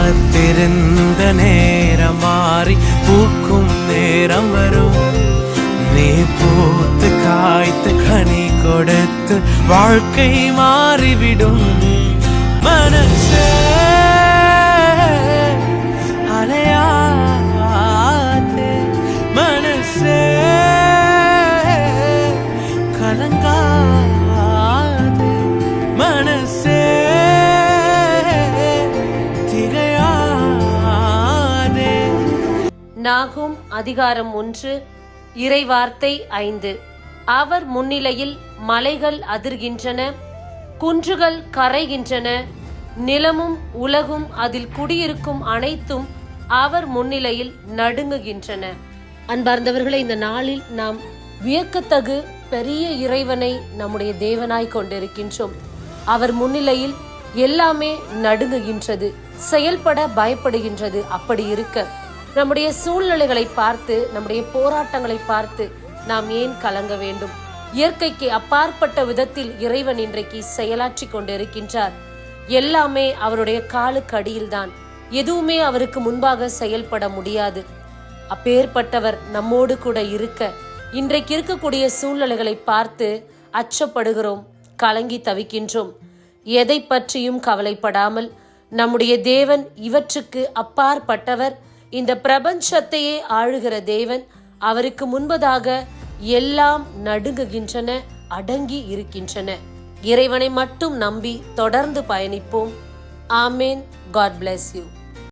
காத்திருந்த நேரம் மாறி பூக்கும் நேரம் வரும். நீ பூத்து காய்த்து கனி கொடுத்து வாழ்க்கை மாறிவிடும். மனசே அலையாதே, மனசே கலங்காதே, மனசே திகையாதே. நாகும் அதிகாரம் 1 இறைவார்த்தை 5. அவர் முன்னிலையில் மலைகள் அதிர்கின்றன, குன்றுகள் கரைகின்றன, நிலமும் உலகும் அதில் குடியிருக்கும் அனைத்தும் அவர் முன்னிலையில் நடுங்குகின்றன. அன்பார்ந்தவர்களை, இந்த நாளில் நாம் வியக்கத்தகு பெரிய இறைவனை நம்முடைய தேவனாய் கொண்டிருக்கின்றோம். அவர் முன்னிலையில் எல்லாமே நடுங்குகின்றது, செயல்பட பயப்படுகின்றது. அப்படி இருக்க நம்முடைய சூழ்நிலைகளை பார்த்து, நம்முடைய போராட்டங்களை பார்த்து நாம் ஏன் கலங்க வேண்டும்? இயற்கைக்கு அப்பாற்பட்ட விதத்தில் இறைவன் இன்றைக்கு செயலாற்றி கொண்டிருக்கின்றார். எல்லாமே அவருடைய காலுக்கடியில்தான். எதுவுமே அவருக்கு முன்பாக செயல்பட முடியாது. அப்பேற்பட்டவர் நம்மோடு கூட இருக்க, இன்றைக்கு இருக்கக்கூடிய சூழ்நிலைகளை பார்த்து அச்சப்படுகிறோம், கலங்கி தவிக்கின்றோம். எதை பற்றியும் கவலைப்படாமல் நம்முடைய தேவன் இவற்றுக்கு அப்பாற்பட்டவர், இந்த பிரபஞ்சத்தையே ஆளுகிற தேவன். அவருக்கு முன்பதாக எல்லாம் நடுங்குகின்றன, அடங்கி இருக்கின்றன. இறைவனை மட்டும் நம்பி தொடர்ந்து பயணிப்போம். ஆமேன். God bless you.